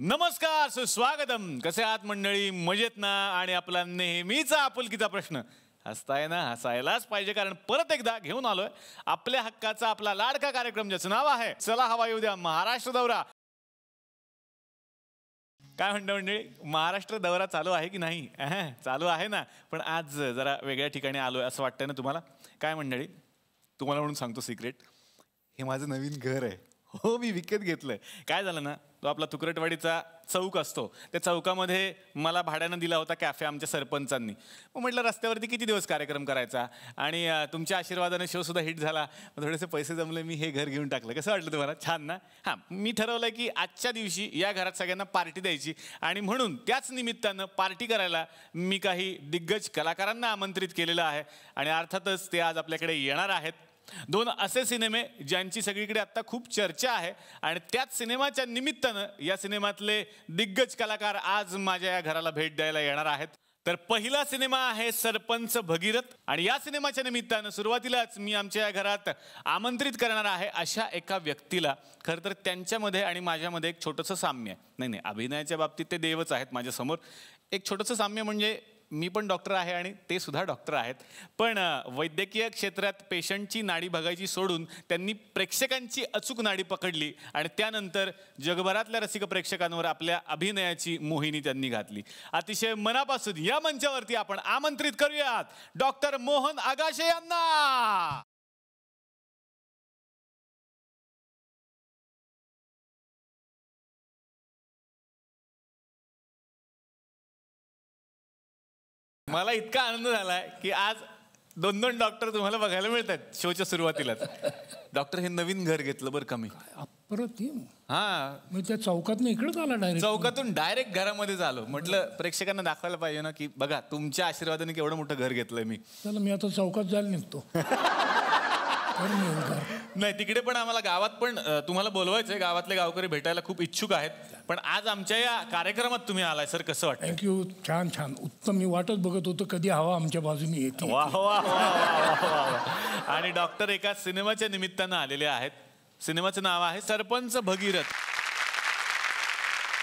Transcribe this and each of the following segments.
नमस्कार, सुस्वागतम. कसे आहात मंडळी? मजेत ना? आणि आपला नेहमीचा आपुलकीचा प्रश्न, हसताय ना? हसायलाच पाहिजे, कारण परत एकदा घेऊन आलोय आपल्या हक्काचा आपला लाडका कार्यक्रम, ज्याचं नाव आहे चला हवा येऊ द्या महाराष्ट्र दौरा. काय म्हणतो मंडळी, महाराष्ट्र दौरा चालू आहे की नाही? चालू आहे ना. पण आज जरा वेगळ्या ठिकाणी आलोय असं वाटतंय ना तुम्हाला? काय मंडळी, तुम्हाला म्हणून सांगतो सिक्रेट, हे माझं नवीन घर आहे. हो, मी विकत घेतलंय. काय झालं ना, तो आपला तुकरटवाडीचा चौक असतो, त्या चौकामध्ये मला भाड्यानं दिला होता कॅफे आमच्या सरपंचांनी. मग म्हटलं रस्त्यावरती किती दिवस कार्यक्रम करायचा, आणि तुमच्या आशीर्वादाने शोसुद्धा हिट झाला. थोडेसे पैसे जमले, मी हे घर घेऊन टाकलं. कसं वाटलं तुम्हाला? छान ना? हां, मी ठरवलं की आजच्या दिवशी या घरात सगळ्यांना पार्टी द्यायची, आणि म्हणून त्याच निमित्तानं पार्टी करायला मी काही दिग्गज कलाकारांना आमंत्रित केलेलं आहे. आणि अर्थातच ते आज आपल्याकडे येणार आहेत. दोन असे सिनेमे ज्यांची सगळीकडे आत्ता खूप चर्चा आहे, आणि त्याच सिनेमाच्या निमित्तानं या सिनेमातले दिग्गज कलाकार आज माझ्या या घराला भेट द्यायला येणार आहेत. तर पहिला सिनेमा आहे सरपंच भगीरथ, आणि या सिनेमाच्या निमित्तानं सुरुवातीलाच मी आमच्या या घरात आमंत्रित करणार आहे अशा एका व्यक्तीला. खरं तर त्यांच्यामध्ये आणि माझ्यामध्ये एक छोटंसं साम्य आहे. नाही, अभिनयाच्या बाबतीत ते देवच आहेत माझ्यासमोर. एक छोटंसं साम्य म्हणजे मी पण डॉक्टर आहे आणि ते सुद्धा डॉक्टर आहेत. पण वैद्यकीय क्षेत्रात पेशंटची नाडी बघायची सोडून त्यांनी प्रेक्षकांची अचूक नाडी पकडली, आणि त्यानंतर जगभरातल्या रसिक प्रेक्षकांवर आपल्या अभिनयाची मोहिनी त्यांनी घातली. अतिशय मनापासून या मंचावरती आपण आमंत्रित करूयात डॉक्टर मोहन आगाशे यांना. मला इतका आनंद झालाय की आज दोन दोन डॉक्टर तुम्हाला बघायला मिळतात शोच्या सुरुवातीलाच. डॉक्टर, हे नवीन घर घेतलं बरं का मी. अप्रतिम. हा, मी त्या चौकातून इकडेच आला डायरेक्ट. चौकातून डायरेक्ट घरामध्ये झालो. म्हटलं प्रेक्षकांना दाखवायला पाहिजे ना की बघा, तुमच्या आशीर्वादाने केवढं मोठं घर घेतलंय मी. चला, मी आता चौकात जायला निघतो. नाही, तिकडे पण आम्हाला गावात पण तुम्हाला बोलवायचंय. गावातले गावकरी भेटायला खूप इच्छुक आहेत. पण आज आमच्या या कार्यक्रमात तुम्ही आलाय सर, कसं वाटतं? थँक्यू. छान छान, उत्तम. मी वाटच बघत होतो कधी हवा आमच्या बाजूने येते. वाह वाह वाह. आणि डॉक्टर एका सिनेमाच्या निमित्तानं आलेले आहेत. सिनेमाचं नाव आहे सरपंच भगीरथ.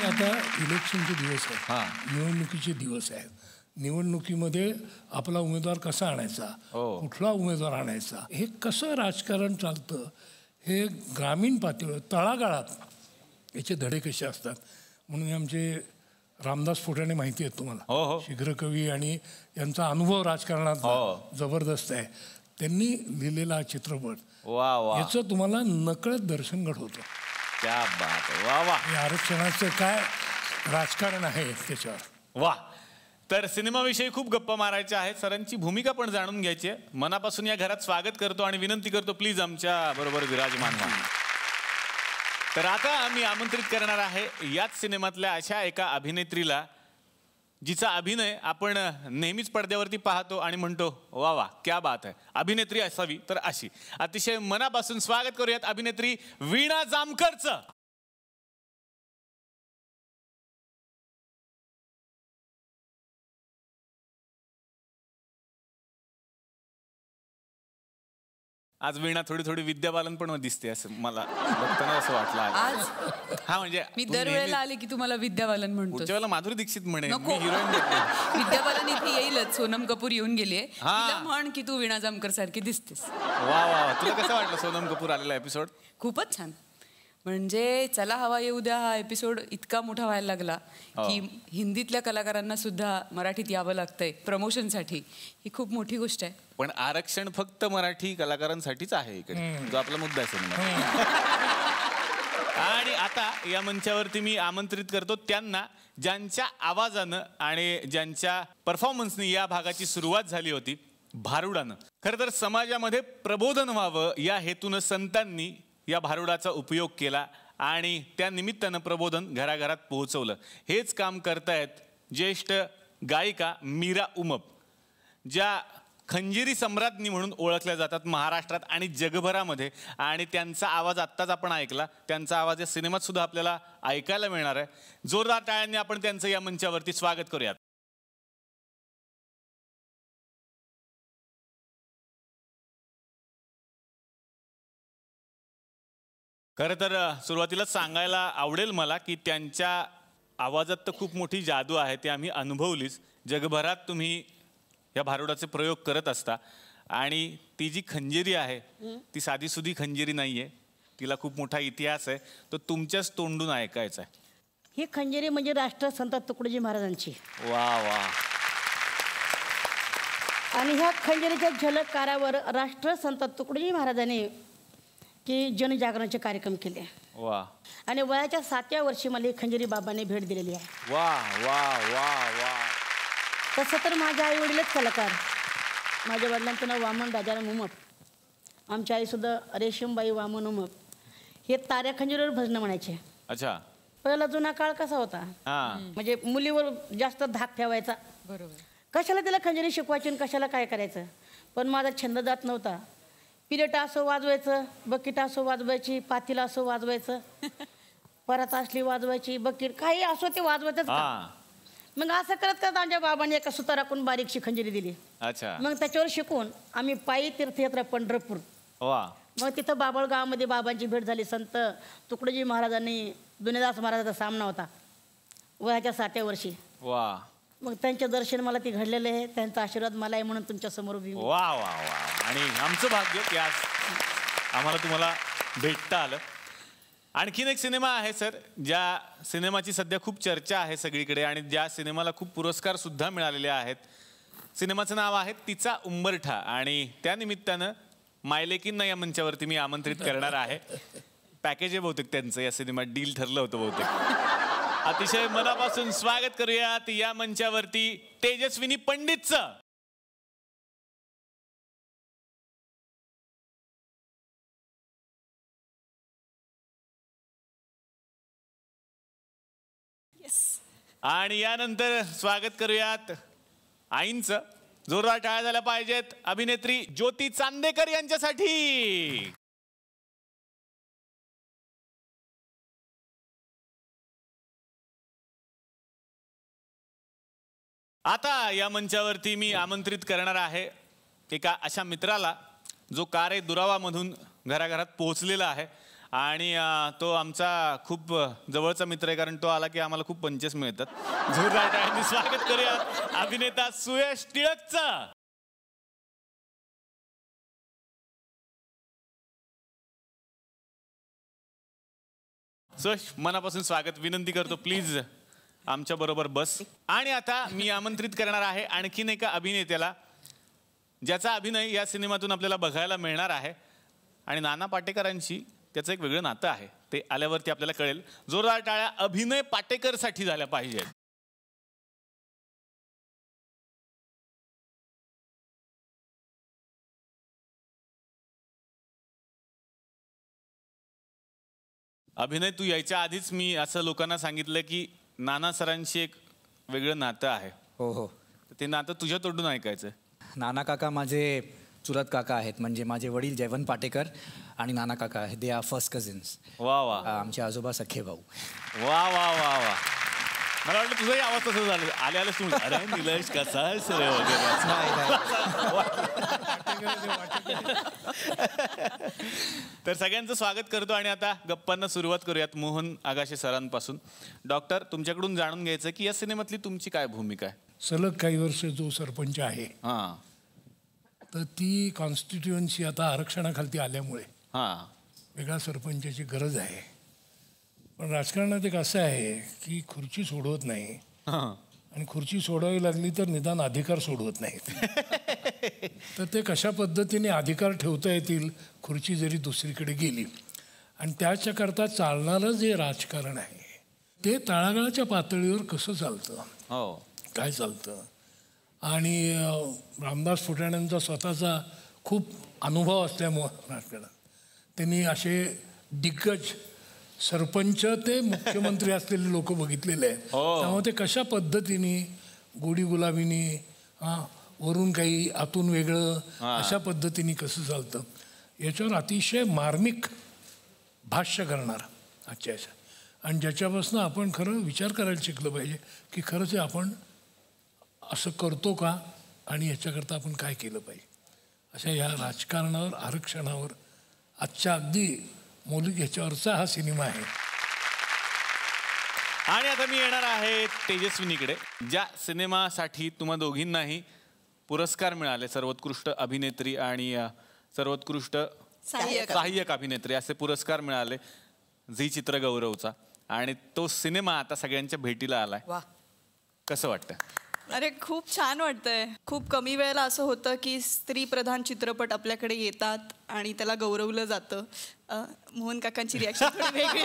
आता इलेक्शनचे दिवस आहेत, निवडणुकीचे दिवस आहेत. निवडणुकीमध्ये आपला उमेदवार कसा आणायचा, कुठला उमेदवार आणायचा, हे कसं राजकारण चालतं, हे ग्रामीण पातळीवर तळागाळात याचे धडे कसे असतात. म्हणून आमचे रामदास फुटाणे माहिती आहेत तुम्हाला, शीघ्रकवी, आणि यांचा अनुभव राजकारणात जबरदस्त आहे. त्यांनी लिहिलेला हा चित्रपट, याचं तुम्हाला नकळत दर्शन घडवतं. क्या बात आहे. वा वा. आरक्षणाचं काय राजकारण आहे त्याच्यावर. वा. तर सिनेमाविषयी खूप गप्पा मारायच्या आहेत, सरांची भूमिका पण जाणून घ्यायची आहे. मनापासून या घरात स्वागत करतो आणि विनंती करतो, प्लीज आमच्या बरोबर विराजमान व्हा. तर आता आम्ही आमंत्रित करणार आहे याच सिनेमातल्या अशा एका अभिनेत्रीला, जिचा अभिनय आपण नेहमीच पडद्यावरती पाहतो आणि म्हणतो वा वा क्या बात आहे. अभिनेत्री असावी तर अशी. अतिशय मनापासून स्वागत करूयात अभिनेत्री वीणा जामकरचं. आज वीणा थोडी थोडी विद्या बालन पण दिसते असं मला बघताना असं वाटलं आज. हा, म्हणजे मी दरवेळेला आले की तुम्हाला विद्या बालन म्हणतो. पुढच्या वेळेला माधुरी दीक्षित म्हणे, मी हिरोईन देते. विद्या बालन इथे येईलच. सोनम कपूर येऊन गेलीये, तिला म्हण की तू वीणा जामकर सारखी दिसतेस. वा वा. तुला कसं वाटलं सोनम कपूर आलेला एपिसोड? खूपच छान. म्हणजे चला हवा येऊ द्या हा एपिसोड इतका मोठा व्हायला लागला की हिंदीतल्या कलाकारांना सुद्धा मराठीत यावं लागतंय प्रमोशनसाठी. ही खूप मोठी गोष्ट आहे. पण आरक्षण फक्त मराठी कलाकारांसाठीच आहे इकडे, जो आपला मुद्दा आहे. आणि आता या मंचावरती मी आमंत्रित करतो त्यांना, ज्यांच्या आवाजानं आणि ज्यांच्या परफॉर्मन्सनी या भागाची सुरुवात झाली होती, भारुडानं. खरं तर समाजामध्ये प्रबोधन व्हावं या हेतूनं संतांनी या भारुडाचा उपयोग केला, आणि त्या निमित्तानं प्रबोधन घराघरात पोहोचवलं. हेच काम करतायत ज्येष्ठ गायिका मीरा उमप, ज्या खंजिरी सम्राज्ञी म्हणून ओळखल्या जातात महाराष्ट्रात आणि जगभरामध्ये. आणि त्यांचा आवाज आत्ताच आपण ऐकला, त्यांचा आवाज या सिनेमात सुद्धा आपल्याला ऐकायला मिळणार आहे. जोरदार टाळ्यांनी आपण त्यांचं या मंचावरती स्वागत करूयात. खरं तर सुरुवातीला सांगायला आवडेल मला की त्यांच्या आवाजात तर खूप मोठी जादू आहे, ती आम्ही अनुभवलीच. जगभरात तुम्ही या भारुडाचे प्रयोग करत असता आणि ती जी खंजिरी आहे ती साधीसुधी खंजिरी नाही आहे, तिला खूप मोठा इतिहास आहे. तो तुमच्याच तोंडून ऐकायचा आहे. ही खंजिरी म्हणजे राष्ट्रसंत तुकडोजी महाराजांची. वा वा. आणि ह्या खंजिरीच्या झलकारावर राष्ट्रसंत तुकडोजी महाराजांनी की जनजागरणाचे कार्यक्रम केले. वा. आणि वयाच्या 7व्या वर्षी मला ही खंजिरी बाबांनी भेट दिलेली आहे. वा वा वा वा. तसं तर माझ्या आई वडीलच कलाकार. माझ्या वडिलांचं नाव वामन राजाराम उमप, आमची आईसुद्धा रेशीमबाई वामन उमप. हे ताऱ्या खंजिरीवर भजनं म्हणायचे. अच्छा. पहिला जुना काळ कसा होता, म्हणजे मुलीवर जास्त धाक ठेवायचा. बरोबर. कशाला तिला खंजिरी शिकवायची आणि कशाला काय करायचं. पण माझा छंद जात नव्हता. पिरेटा असो वाजवायचं, बकीटा असो वाजवायची, पातीला असो वाजवायचं, परात असली वाजवायची, बकीट काही असो ते वाजवायचंच. मग असं करत करत आमच्या बाबांनी एका सुताराकून बारीकशी खंजिरी दिली. अच्छा. मग त्याच्यावर शिकून आम्ही पायी तीर्थयात्रा पंढरपूर. वा. मग तिथं बाबळगावामध्ये बाबांची भेट झाली. संत तुकडोजी महाराजांनी दुनियादास महाराजांचा सामना होता वयाच्या 7व्या वर्षी. वा. मग त्यांचं दर्शन मला ती घडलेलं आहे. त्यांचा आशीर्वाद मला आहे म्हणून तुमच्या समोर उभी. वा वा वा. आणि आमचं भाग्य की आज आम्हाला तुम्हाला भेटता आलं. आणखीन एक सिनेमा आहे सर, ज्या सिनेमाची सध्या खूप चर्चा आहे सगळीकडे आणि ज्या सिनेमाला खूप पुरस्कार सुद्धा मिळालेले आहेत. सिनेमाचं नाव आहे तिचा उंबरठा. आणि त्यानिमित्तानं मायलेकींना या मंचावरती मी आमंत्रित करणार आहे. पॅकेज आहे बहुतेक त्यांचं, या सिनेमात डील ठरलं होतं बहुतेक. अतिशय मनापासून स्वागत करूयात या मंचावरती तेजस्विनी पंडितचं. आणि यानंतर स्वागत करूयात आईंचं. जोरदार टाळ्या झाल्या पाहिजेत अभिनेत्री ज्योती चांदेकर यांच्यासाठी. आता या मंचावरती मी आमंत्रित करणार आहे एका अशा मित्राला जो कारे दुरावामधून घराघरात पोहोचलेला आहे. आणि तो आमचा खूप जवळचा मित्र आहे, कारण तो आला की आम्हाला खूप पंचेस मिळतात. जोरदार टाळ्यांनी स्वागत करूया अभिनेता सुयश टिळकचं. सुयश, मनापासून स्वागत. विनंती करतो प्लीज आमच्या बरोबर बस. आणि आता मी आमंत्रित करणार आहे आणखीन एका अभिनेत्याला, ज्याचा अभिनय या सिनेमातून आपल्याला बघायला मिळणार आहे. आणि नाना पाटेकरांशी त्याचं एक वेगळं नातं आहे, ते आल्यावरती आपल्याला कळेल. जोरदार टाळ्या अभिनय पाटेकरसाठी झाल्या पाहिजेत. अभिनय, तू यायच्या आधीच मी असं लोकांना सांगितलं की नाना सरांशी एक वेगळं नातं आहे. हो हो. ते नातं तुझ्या तोंडून ऐकायचं. नाना काका माझे चुलत काका आहेत, म्हणजे माझे वडील जयवंत पाटेकर आणि नाना काका आहेत. They are first cousins. वा वा. आमचे आजोबा सख्खे भाऊ. वा वा वा वा. मला वाटलं तुझाही आवाज तसं झालं. आले तुम्ही अरे निलेश कसा आहे सर तर सगळ्यांचं स्वागत करतो. आणि आता गप्पांना सुरुवात करूयात मोहन आगाशे सरांपासून. डॉक्टर, तुमच्याकडून जाणून घ्यायचं की या सिनेमातली तुमची काय भूमिका आहे. सलग काही वर्ष जो सरपंच आहे, हां, तर ती कॉन्स्टिट्युएन्सी आता आरक्षणाखाली आल्यामुळे हां, वेगळ्या सरपंचाची गरज आहे. पण राजकारणात एक असं आहे की खुर्ची सोडवत नाही, हां, आणि खुर्ची सोडावी लागली तर निदान अधिकार सोडवत नाहीत. तर ते कशा पद्धतीने अधिकार ठेवता येतील खुर्ची जरी दुसरीकडे गेली. आणि त्याच्याकरता चालणारं जे राजकारण आहे ते तळागाळाच्या पातळीवर कसं चालतं, हो, काय चालतं. आणि रामदास फुटाण्यांचा स्वतःचा खूप अनुभव असल्यामुळं राजकारणात त्यांनी असे दिग्गज सरपंच ते मुख्यमंत्री असलेले लोक बघितलेले आहेत. त्यामुळे ते कशा पद्धतीने गोडी गुलाबीने वरून काही आतून वेगळं अशा पद्धतीने कसं चालतं याच्यावर अतिशय मार्मिक भाष्य करणार आजच्या याच्या. आणि ज्याच्यापासून आपण खरं विचार करायला शिकलं पाहिजे की खरंच आपण असं करतो का आणि याच्याकरता आपण काय केलं पाहिजे. अशा ह्या राजकारणावर, आरक्षणावर आजच्या अगदी मौलिक ह्याच्यावरचा हा सिनेमा आहे. आणि आता मी येणार आहे तेजस्विनीकडे, ज्या सिनेमासाठी तुम्हा दोघींनाही पुरस्कार मिळाले, सर्वोत्कृष्ट अभिनेत्री आणि सर्वोत्कृष्ट सहाय्यक अभिनेत्री असे पुरस्कार मिळाले झी चित्रगौरवचा. आणि तो सिनेमा आता सगळ्यांच्या भेटीला आलाय. कसं वाटतं? अरे खूप छान वाटतंय. खूप कमी वेळेला असं होतं की स्त्री प्रधान चित्रपट आपल्याकडे येतात आणि त्याला गौरवलं जातं. मोहन काकांची रिॲक्शन थोडी वेगळी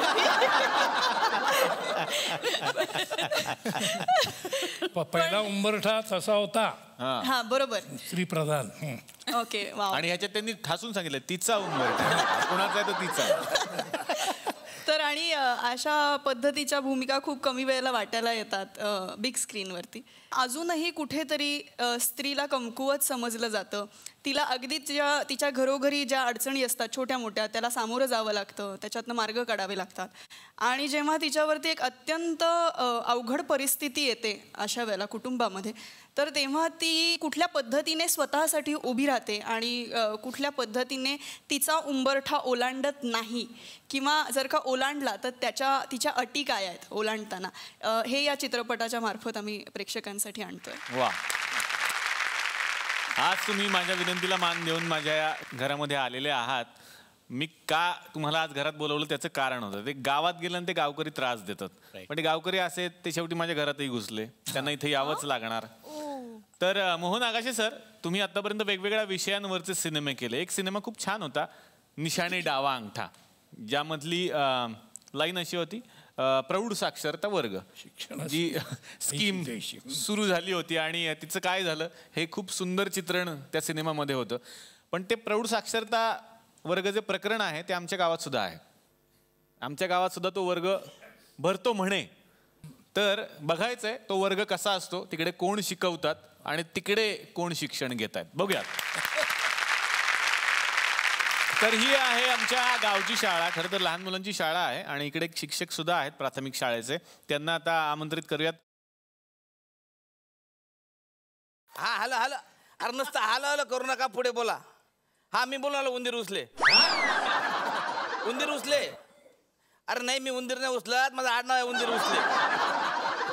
पहिला उंबरठा तसा होता. हा बरोबर, स्त्री प्रधान. ओके वा. आणि ह्याच्यात त्यांनी ठासून सांगितलं तिचा उंबरठा कोणाचा आहे तो तिचा. तर आणि अशा पद्धतीच्या भूमिका खूप कमी वेळेला वाटायला येतात बिग स्क्रीनवरती. अजूनही कुठेतरी स्त्रीला कमकुवत समजलं जातं. तिला अगदी तिच्या घरोघरी ज्या अडचणी असतात छोट्या मोठ्या त्याला सामोरं जावं लागतं, त्याच्यातनं मार्ग काढावे लागतात. आणि जेव्हा तिच्यावरती एक अत्यंत अवघड परिस्थिती येते अशा वेळेला कुटुंबामध्ये, तर तेव्हा ती कुठल्या पद्धतीने स्वतःसाठी उभी राहते आणि कुठल्या पद्धतीने तिचा उंबरठा ओलांडत नाही, किंवा जर का ओलांडला तर तिच्या अटी काय आहेत ओलांडताना, हे या चित्रपटाच्या मार्फत आम्ही प्रेक्षकांसाठी आणतोय. वा. आज तुम्ही माझ्या विनंतीला मान देऊन माझ्या या घरामध्ये आलेले आहात. मी का तुम्हाला आज घरात बोलवलं त्याचं कारण होतं. ते गावात गेलं आणि ते गावकरी त्रास देतात, पण ते गावकरी असे ते शेवटी माझ्या घरातही घुसले, त्यांना इथे यावंच लागणार. तर मोहन आगाशे सर, तुम्ही आतापर्यंत वेगवेगळ्या विषयांवरचे सिनेमे केले. एक सिनेमा खूप छान होता, निशाणे डावा अंगठा, ज्यामधली लाईन अशी होती, प्रौढ साक्षरता वर्ग, जी स्कीम सुरू झाली होती आणि तिचं काय झालं हे खूप सुंदर चित्रण त्या सिनेमामध्ये होतं. पण ते प्रौढ साक्षरता वर्ग जे प्रकरण आहे ते आमच्या गावात सुद्धा आहे. आमच्या गावात सुद्धा तो वर्ग भरतो म्हणे. तर बघायचंय तो वर्ग कसा असतो, तिकडे कोण शिकवतात आणि तिकडे कोण शिक्षण घेत आहेत, बघूयात. तर ही आहे आमच्या गावची शाळा. खरं तर लहान मुलांची शाळा आहे आणि इकडे एक शिक्षक सुद्धा आहेत प्राथमिक शाळेचे. त्यांना आता आमंत्रित करूयात. हा हॅलो हॅलो. अरे नुसतं हॅलो हॅलो करू नका, पुढे बोला. हा मी बोलालो उंदीर उचले. उंदीर उचले. अरे नाही, मी उंदीर नाही उचलत, माझं आडनाव आहे उंदीर उचले.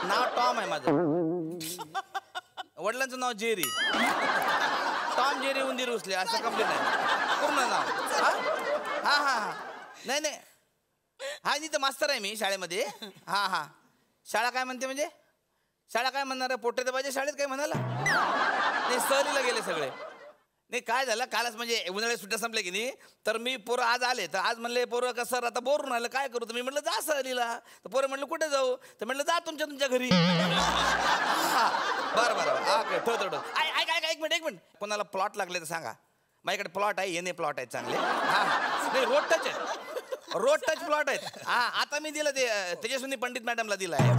नाव टॉम आहे माझं. वडिलांचं नाव जेरी. टॉम जेरी उंदीर उचले असं कंप्लीट आहे पूर्ण नाव. हा हा हा नाही नाही हा इथं मास्तर आहे मी शाळेमध्ये. हा हा शाळा काय म्हणते म्हणजे? शाळा काय म्हणणार आहे? पोट्टे तर पाहिजे शाळेत काय म्हणाला नाही. सहलीला गेले सगळे. नाही काय झालं कालच म्हणजे उन्हाळ्यात सुट्ट्या संपल्या की नाही, तर मी पोरं आज आले, तर आज म्हणले पोरं का सर आता बोरून आलं काय करू, तर मी म्हटलं जा सहलीला. तर पोरं म्हटलं कुठे जाऊ, तर म्हटलं जा तुमच्या घरी. हा बरं बरं हा काय ठेव एक मिनिट कोणाला प्लॉट लागले तर सांगा. माझ्याकडे प्लॉट आहे, येणे प्लॉट आहेत चांगले. हा नाही रोड टच आहे, रोड टच प्लॉट आहेत. हा आता मी दिलं ते तेजस्विनी पंडित मॅडमला दिलं आहे.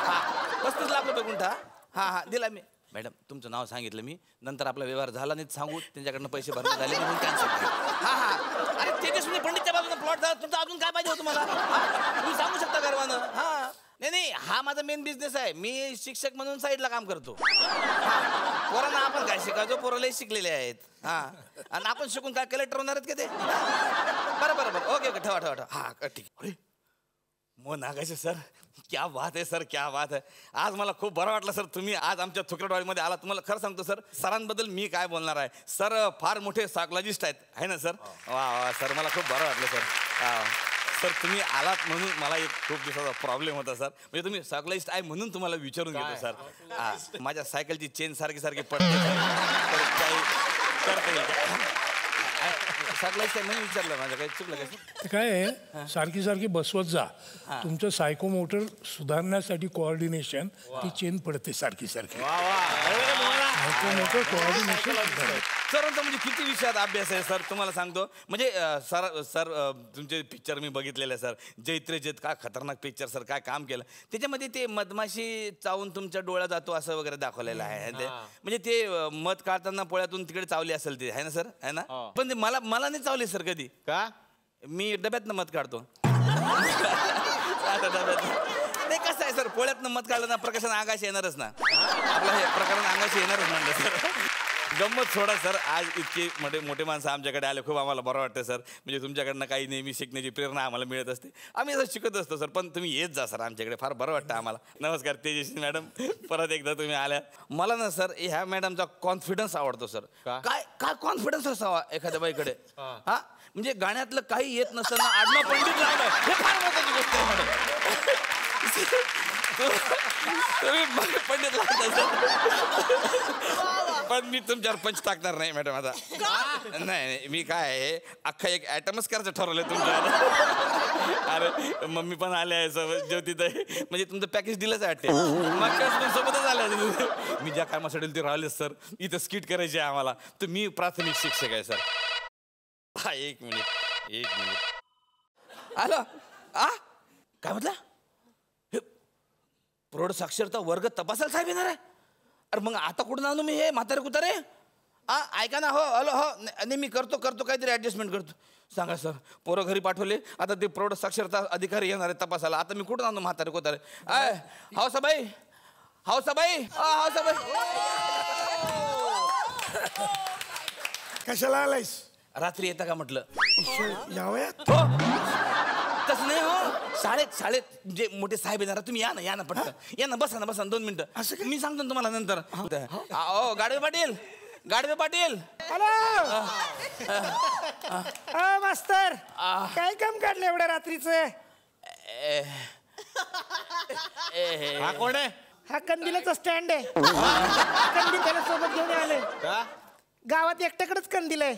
हा 35 लाख रुपये गुंठा. हा हा दिला मी. मॅडम तुमचं नाव सांगितलं मी, नंतर आपला व्यवहार झाला नाही सांगू, त्यांच्याकडनं पैसे भरले झाले म्हणून कॅन्सल केलं. हा हा अरे तेजस्विनी पंडितच्या बाजूला प्लॉट झाला तुमचा, अजून काय पाहिजे होतं मला? तुम्ही सांगू शकता गर्वानं. हा नाही हा माझा मेन बिझनेस आहे. मी शिक्षक म्हणून साईडला काम करतो. पोरांना आपण काय शिकायचो, पोरालाही शिकलेले आहेत. हा आणि आपण शिकून काय कलेक्टर होणार आहेत का ते? बरं ओके ठेवा. हा ठीक. अरे मोहन आगाशे सर, क्या बात आहे सर, क्या बात आहे. आज मला खूप बरं वाटलं सर, तुम्ही आज आमच्या थुकरडवाडीमध्ये आला. तुम्हाला खरं सांगतो सर, सरांबद्दल मी काय बोलणार आहे. सर फार मोठे सायकोलॉजिस्ट आहेत, आहे ना सर? वा सर, मला खूप बरं वाटलं सर. सर तुम्ही आलात म्हणून मला एक खूप दिवसाचा प्रॉब्लेम होता सर. म्हणजे तुम्ही सायकोलॉजिस्ट आहे म्हणून तुम्हाला विचारून घेतो सर. माझ्या सायकलची चेन सारखी पडते सर, काही करता येईल सायकोलॉजिस्ट आहे म्हणून विचारलं. माझं काही चुकलं काय? काय आहे, सारखी बसवत जा. तुमचं सायकोमोटर सुधारण्यासाठी कोऑर्डिनेशन ती चेन पडते सारखी. सायकोमोटर कोऑर्डिनेशन सरांचा म्हणजे किती विषयात अभ्यास आहे सर, तुम्हाला सांगतो. म्हणजे सर तुमचे पिक्चर मी बघितलेले आहे सर. जैत्रेजेत काय खतरनाक पिक्चर सर, काय काम केलं त्याच्यामध्ये. ते मधमाशी चावून तुमच्या डोळ्यात जातो असं वगैरे दाखवलेलं आहे. म्हणजे ते मध काढताना पोळ्यातून तिकडे चावली असेल ते, आहे ना सर? आहे ना? पण ते मला नाही चावली सर कधी. का? मी डब्यातनं मध काढतो. डब्यात नाही कसं आहे सर, पोळ्यातनं मध काढलं ना प्रकाशन आगाशी येणारच ना. आपलं हे प्रकरण आगाशी येणारच म्हणलं सर. गंमत सोडा सर. आज इतके मोठे माणसं आमच्याकडे आले, खूप आम्हाला बरं वाटतं सर. म्हणजे तुमच्याकडनं काही नेहमी शिकण्याची प्रेरणा आम्हाला मिळत असते. आम्ही असं शिकत असतो सर. पण तुम्ही येत जा सर आमच्याकडे, फार बरं वाटतं आम्हाला. नमस्कार तेजस्वी मॅडम, परत एकदा तुम्ही आल्या. मला ना सर ह्या मॅडमचा कॉन्फिडन्स आवडतो सर. काय काय कॉन्फिडन्स असावा एखाद्या बाईकडे. हा म्हणजे गाण्यातलं काही येत नसताना आडनाव पंडित लावलं, हे फार महत्वाची गोष्ट आहे मॅडम. तुम्ही पंडित लागता सर. पण मी तुमच्यावर पंच टाकणार नाही मॅडम आता. नाही मी काय आहे, अख्खा एक ॲटमच करायचं ठरवलंय तुमच्यावर. अरे मम्मी पण आले आहे सोबत, ज्योतिताई. म्हणजे तुमचं पॅकेज दिलंच आहे वाटते. मागच्या वेळेस पण सोबतच आले. मी ज्या कामासाठी ते राहिले सर, इथं स्किट करायची आहे आम्हाला. तर मी प्राथमिक शिक्षक आहे सर. हा एक मिनिट. आलो. काय म्हटलं? प्रौढ साक्षरता वर्ग तपासायला साहेब येणार आहे. अरे मग आता कुठून आणू मी हे म्हातारे कुतारे? ऐका ना. हो हॅलो. हो नाही मी करतो काहीतरी ॲडजस्टमेंट करतो. सांगा सर, पोरं घरी पाठवले, आता ते प्रौढ साक्षरता अधिकारी येणार आहे तपासायला. आता मी कुठून आणू म्हातारे कुतारे? हावसाबाई. कशाला आलायस? रात्री येता का म्हटलं? यावयात तसं नाही हो. शाळेत जे मोठे साहेब येणार, तुम्ही या ना पटकन. या ना, बसा ना 2 मिनिटं. मी सांगतो ना तुम्हाला नंतर. गाडवे पाटील. हॅलो मास्तर, काय काम काढलं एवढ्या रात्रीचं? हा कोण आहे? हा कंदिलाचा स्टँड आहे. कंदील त्याला सोबत घेऊन आले. गावात एकट्याकडेच कंदील आहे,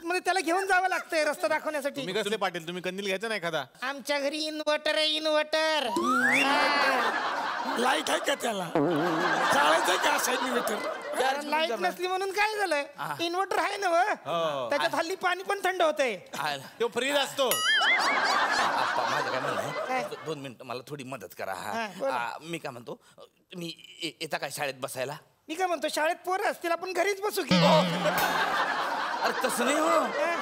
म्हणजे त्याला घेऊन जावं लागतंय रस्ता दाखवण्यासाठी. तुम्ही कसले पाटील, तुम्ही कंदील घ्यायचा नाही एखादा? आमच्या घरी इन्व्हर्टर आहे. लाईट आहे का त्याला? चालायचंय का असं इन्व्हर्टर? लाईट नसली म्हणून काय झालंय, इन्व्हर्टर आहे ना. त्याच्यात हल्ली पाणी पण थंड होतंय. तो फ्रीज असतो. माझं काय म्हणणं आहे, 2 मिनिटं मला थोडी मदत करा. मी काय म्हणतो, तुम्ही येता काय शाळेत बसायला? मी काय म्हणतो, शाळेत पोरं असतील, आपण घरीच बसू की. अरे तसं नाही हो.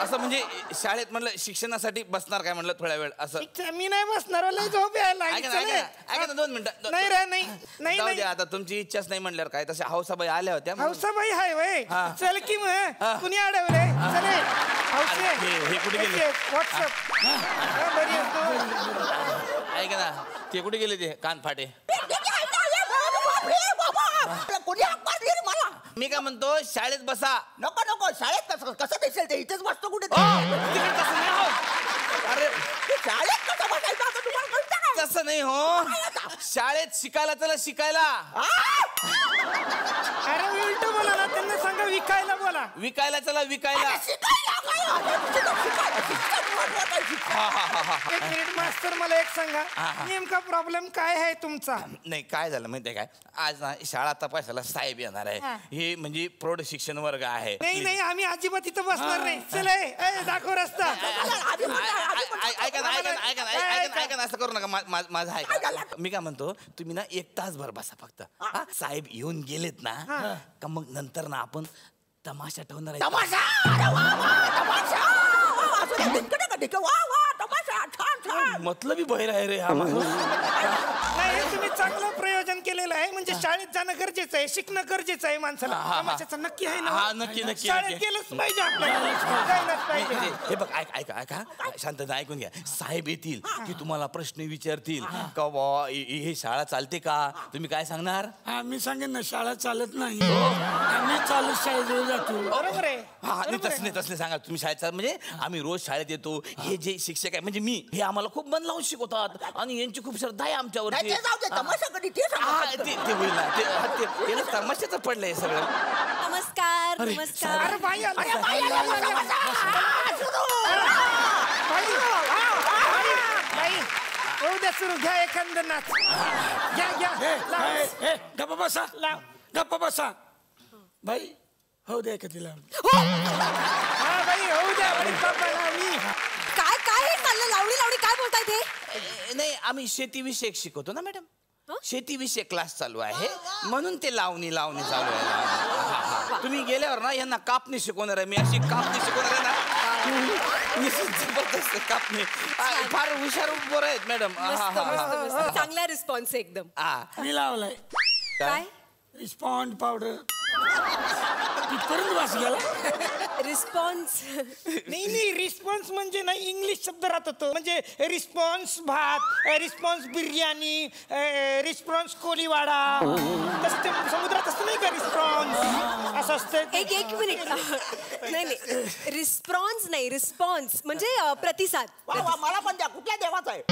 असं म्हणजे शाळेत म्हणलं शिक्षणासाठी बसणार काय म्हणलं थोड्या वेळ असं. मी नाही बसणार, लय झोप यायला. ऐका ना 2 मिनिटं. नाही रे, नाही. जाऊ द्या आता, तुमची इच्छाच नाही म्हणल्यावर काय. तशा हौसाबाई आल्या होत्या. हौसाबाई हाय वय. चल की मग, कुणी अडवले? चले हे कुठे गेले? व्हॉट्सअप. बरी असतो. ऐका ना, ते कुठे गेले ते कानफाटे? मी काय म्हणतो, शाळेत बसा. नको शाळेत कसं दिसेल ते? इथेच बसतो कुठे? अरे शाळेत कसं बसायचं आता तुम्हाला कळतं का? तसं नाही हो. शाळेत शिकायला चला, शिकायला. अरे उलट बोला ना, त्यांना सांगा विकायला बोला. विकायला चला, विकायला. एक मिनिट मास्तर, मला एक सांगा, नेमका प्रॉब्लेम काय आहे तुमचा? नाही काय झालं माहितीये काय, आज ना शाळा तपासायला साहेब येणार आहे. हे म्हणजे प्रौढ शिक्षण वर्ग आहे. नाही आम्ही अजिबात इथं बसणार नाही. चले दाखव रस्ता. ऐका ना, असं करू नका. माझं आहे. मी काय म्हणतो, तुम्ही ना 1 तासभर बसा फक्त. साहेब येऊन गेलेत ना का मग नंतर ना आपण तमाशा ठेवणार आहे. मतलबी बहिर आहे रे हा माणूस. नाही, तुम्ही चांगलं प्रयोजन केलेलं आहे. म्हणजे शाळेत जाणं गरजेचं आहे, शिकणं गरजेचं आहे माणसाला. तमाशाचं नक्की आहे ना? हा नक्की. शाळेत गेलंच पाहिजे आपल्याला, जायलाच पाहिजे. हे बघ, ऐका शांतता, ऐकून घ्या. साहेब येतील की तुम्हाला प्रश्न विचारतील का बा हे शाळा चालते का, तुम्ही काय सांगणार? मी सांगेन ना, शाळा चालत नाही, आम्ही चालत शाळेत जातो. बरोबर आहे. तसले सांगा तुम्ही शाळेत म्हणजे आम्ही रोज शाळेत येतो. हे जे शिक्षक आहे म्हणजे मी, हे आम्हाला खूप मन लावून शिकवतात आणि यांची खूप श्रद्धा आहे आमच्यावर. ते होईल ना, ते तमाशाचं पडलंय सगळं. नमस्कार. अरे बाई, उद्या सुरू घ्या एखादं नाच. घ्या. गप्पा बसा. बाई हो द्या का तिला? बाई होऊ द्या. काय चाललं? लावणी काय बोलताय ते? नाही, आम्ही शेतीविषयक शिकवतो ना मॅडम. शेतीविषयक क्लास चालू आहे म्हणून ते लावणी चालू आहे. तुम्ही गेल्यावर ना यांना कापणी शिकवणार आहे. मी अशी कापणी शिकवणार आहे ना, जबरदस्त कापणी. फार हुशार पोरं आहेत मॅडम. चांगला रिस्पॉन्स एकदम. मी लावलाय काय? Respond powder. तिथपर्यंत वास गेला. रिस्पॉन्स नाही रिस्पॉन्स म्हणजे ना इंग्लिश शब्द राहत होतो. म्हणजे रिस्पॉन्स भात, रिस्पॉन्स बिर्याणी, रिस्पॉन्स कोलीवाडा. तसं ते समुद्रात असतं नाही का रिस्पॉन्स असं असतं. एक मिनिट. नाही रिस्पॉन्स नाही, रिस्पॉन्स म्हणजे प्रतिसाद. वा मला पण द्या. कुठल्या देवाचा आहे?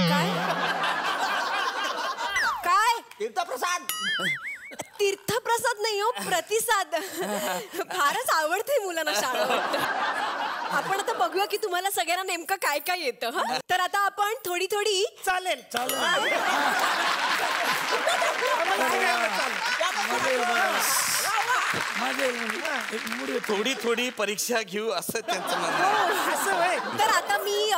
काय तीर्थप्रसाद. तीर्थप्रसाद नाही हो, प्रतिसाद. फारच आवडते मुलांना शाळा वाटतं. आपण आता बघूया की तुम्हाला सगळ्यांना नेमकं काय काय येतं. तर आता आपण थोडी चालेल. थोडी परीक्षा घेऊ असं त्यांचं म्हणणं. तर आता मी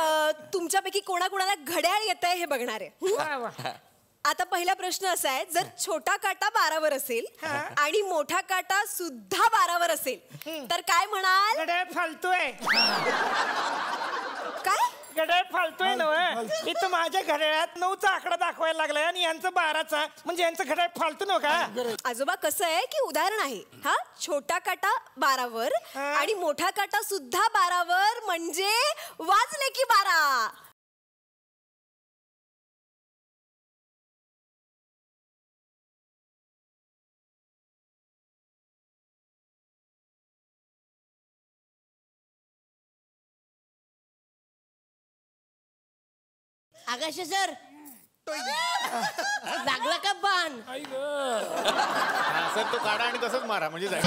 तुमच्यापैकी कोणाकोणाला घड्याळ येत आहे हे बघणार आहे. आता पहिला प्रश्न असा आहे, जर छोटा काटा 12वर असेल आणि मोठा काटा सुद्धा 12वर असेल तर काय म्हणाल? घड्याळ फालतोय. काय घड्याळ फालतोय ना. इथं माझ्या घड्याळात 9चा आकडा दाखवायला लागलाय आणि यांचं 12चा. म्हणजे यांचं घड्याळ फालतू नव्हतं का? आजोबा कसं आहे की उदाहरण आहे. हा छोटा काटा 12वर आणि मोठा काटा सुद्धा 12वर म्हणजे वाजले की 12. आकाश सर लागला का बाण? सर तो काढा आणि तसंच मारा म्हणजे काय